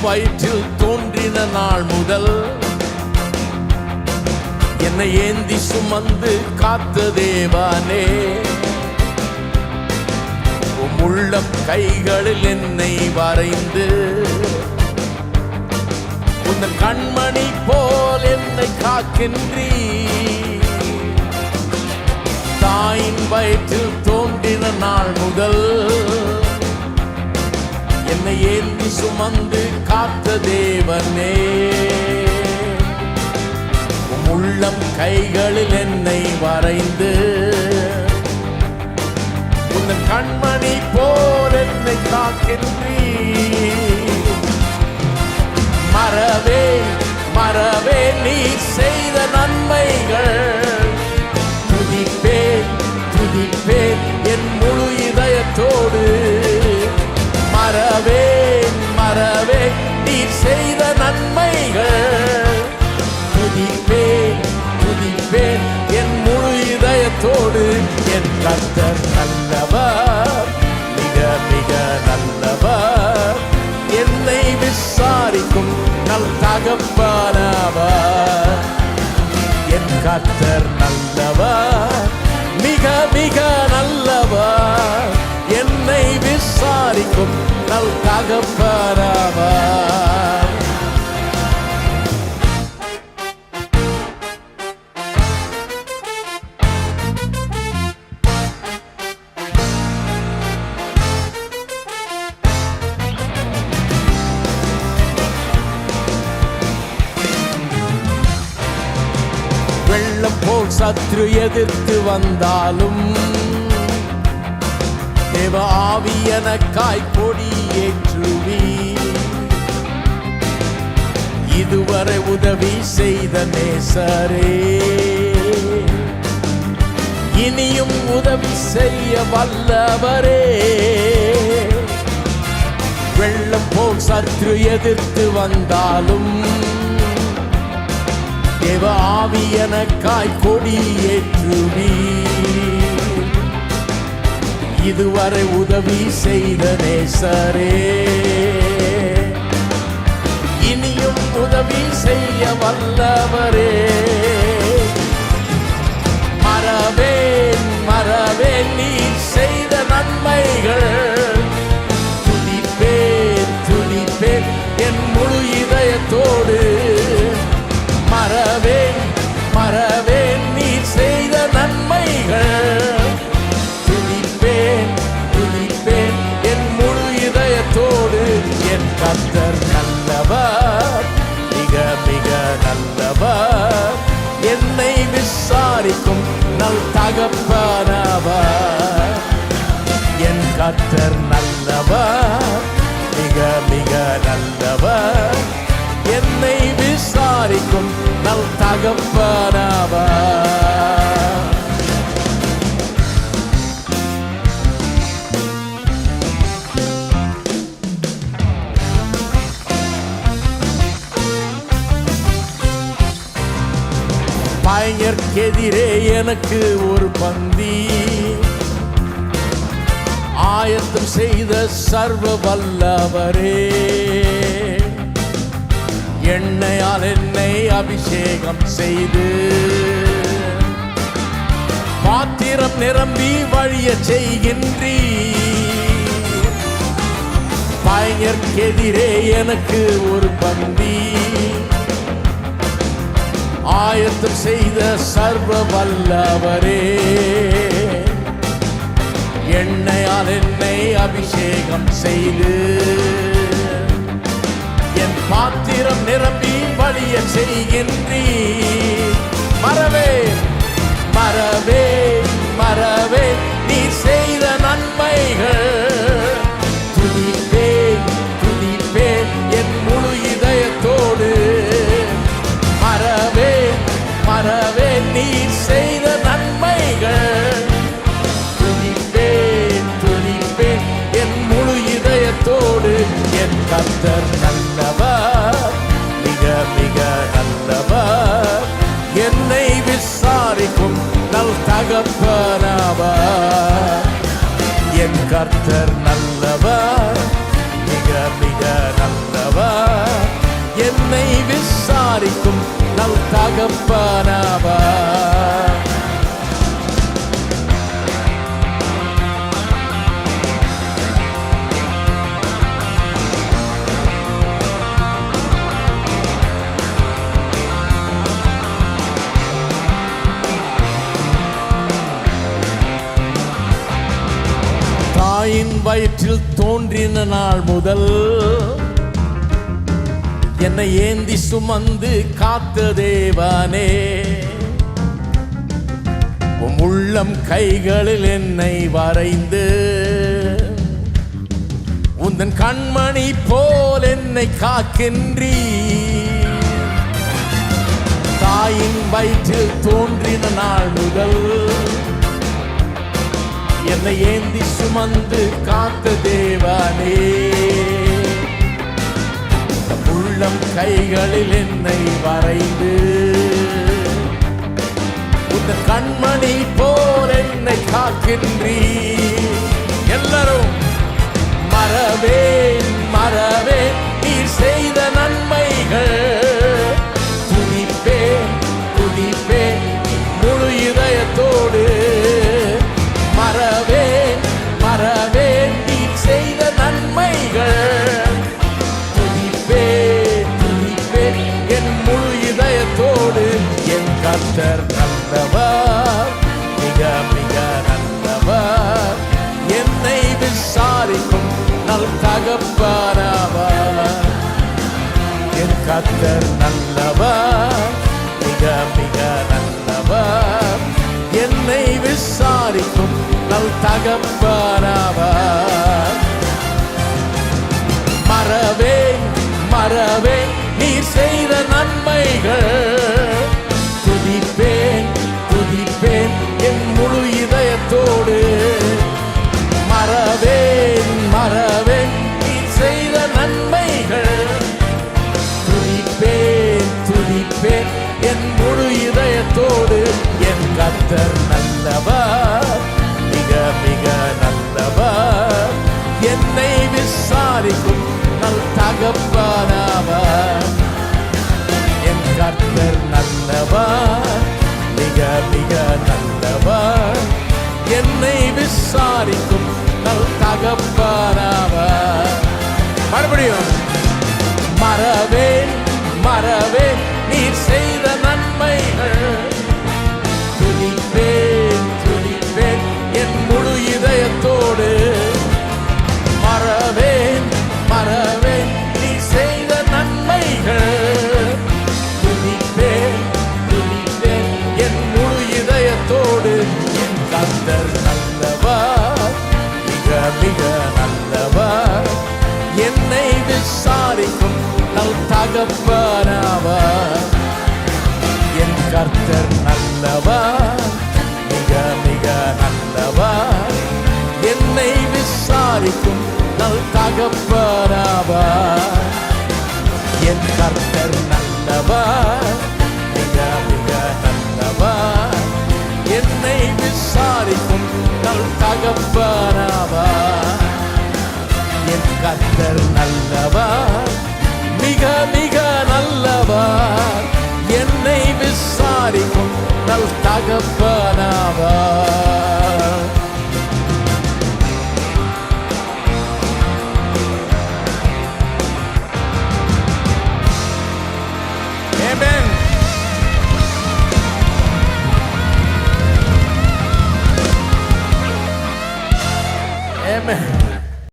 வயிற்றில் தோன்றின நாள் முதல் என்னை ஏந்தி சுமந்து காத்த தேவனே, உள்ளம் கைகளில் என்னை வரைந்து உந்தன் கண்மணி போல் என்னை காக்கின்றீ. தாயின் வயிற்றில் தோன்றின நாள் முதல் என்னை ஏந்தி சுமந்து காத்த தேவனே, உள்ளம் கைகளில் என்னை வரைந்து உந்தன் கண்மணி போல் என்னை காக்கின்றீ. மறவே மறவே நீ செய்த நன்மைகள், துதிப்பேன் துதிப்பேன் என் முழு இதயத்தோடு. மறவேன் மறவேன் நீ செய்த நன்மைகள், துதிப்பேன் துதிப்பேன் என் முழு இதயத்தோடு. என் கர்த்தர் நல்லவர், மிக மிக நல்லவர், என்னை விசாரிக்கும் நல் தகப்பனவர். என் கர்த்தர் நல்லவர், மிக மிக நல்லவர், என்னை விசாரிக்கும் நல் தகப்பனவர். வெள்ளம் போல் சத்ரு எதிர்த்து வந்தாலும் தேவ ஆவி எனக்காய் கொடி ஏற்றுவி. இதுவரை உதவி செய்த நேசரே, இனியும் உதவி செய்ய வல்லவரே. வெள்ளம் போல் சத்ரு எதிர்த்து வந்தாலும் தேவ ஆவி எனக்காய் கொடி ஏற்றுவி. இதுவரை உதவி செய்த நேசரே, இனியும் உதவி செய்ய வல்லவரே. மறவேன் மறவேன் நீ செய்த நன்மைகள், துதிப்பேன் துதிப்பேன் என் முழு இதயத்தோடு. மறவேன் மறவேன் நீ செய்த நன்மைகள், துதிப்பேன் துதிப்பேன் என் முழு இதயத்தோடு. என் கர்த்தர் நல்லவர், மிக மிக நல்லவர், என்னை விசாரிக்கும் நல் தகப்பனவர். என் கர்த்தர் நல்லவர், மிக மிக நல்லவர், என்னை விசாரிக்கும் நல் தகப்பனவர். பயங்கர்க்கெதிரே எனக்கு ஒரு பந்தி ஆயத்தம் செய்த சர்வ வல்லவரே, எண்ணெயால் என்னை அபிஷேகம் செய்து பாத்திரம் நிரம்பி வழிய செய்கின்றீ. பயங்கர்க்கெதிரே எனக்கு ஒரு பந்தி ஆயத்தம் செய்த சர்வ வல்லவரே, எண்ணெயால் என்னை அபிஷேகம் செய்து என் பாத்திரம் நிரம்பி வழிய செய்கின்றீ. மறவேன் மறவேன் மறவேன் நீ செய்த நன்மைகள், துதிப்பேன் துதிப்பேன் என் முழு இதயத்தோடு. மறவேன் மறவேன் நீ செய்த நன்மைகள், துதிப்பேன் துதிப்பேன் என் முழு இதயத்தோடு. என் கர்த்தர் நல்லவர், மிக மிக நல்லவர், என்னை விசாரிக்கும் நல் தகப்பனவர். என் கர்த்தர் நல்லவர், மிக மிக நல்லவர், தகப்பனாவார். தாயின் வயிற்றில் தோன்றின நாள் முதல் என்னை ஏந்தி சுமந்து காத்த தேவனே, உம் உள்ளம் கைகளில் என்னை வரைந்து உந்தன் கண்மணி போல் என்னை காக்கின்றீ. தாயின் வயிற்றில் தோன்றின நாள் முதல் என்னை ஏந்தி சுமந்து காத்த தேவனே, உள்ளம் கைகளில் என்னை வரைந்து உந்தன் கண்மணி போல் என்னை காக்கின்றீ. எல்லாரும் மறவேன் மறவேன் நீர் செய்த நன்மைகள், துதிப்பேன் துதிப்பேன் முழு இதயத்தோடு. மறவேன் மறவேன் நீர் செய்த நன்மைகள், துதிப்பேன் துதிப்பேன் என் முழு இதயத்தோடு. என் கர்த்தர் நல்லவர், மிக மிக நல்லவர், என்னை விசாரிக்கும் நல் தகப்பனாவார். என் கர்த்தர் நல்லவர், மிக மிக நல்லவர், என்னை விசாரிக்கும் நல் தகப்பனாவார். மறவேன் மறவேன் நீர் செய்த நன்மைகள், துதிப்பேன் துதிப்பேன் என் முழு இதயத்தோடு. மறவேன் மறவேன் நீர் செய்த நன்மைகள், துதிப்பேன் துதிப்பேன் என் முழு இதயத்தோடு. என் கர்த்தர் நல்லவர், மிக மிக நல்லவர், என்னை விசாரிக்கும் நல் தகப்பனாவார். என் கர்த்தர் நல்லவர், மிக மிக நல்லவர், என்னை விசாரிக்கும் நல் தகப்பனாவார். மறுபடியும் மறவேன் மறவேன் நீர் செய்த நன்மைகள், துதிப்பேன் துதிப்பேன் என் முழு இதயத்தோடு. மறவேன் மறவேன் நீர் செய்த நன்மைகள், துதிப்பேன் துதிப்பேன் என் முழு இதயத்தோடு. என் கர்த்தர் நல்லவர், மிக மிக நல்லவர், என்னை விசாரிக்கும் நல் தகப்பனாவார். என் கர்த்தர் நல்லவர், மிக மிக நல்லவர், என்னை விசாரிக்கும் நல் தகப்பனாவார். என் கர்த்தர் நல்லவர், மிக மிக நல்லவர், என்னை விசாரிக்கும் நல் தகப்பனாவார். என் கர்த்தர் நல்லவர், மிக மிக நல்லவர், என்னை விசாரிக்கும் நல் தகப்பனாவார்.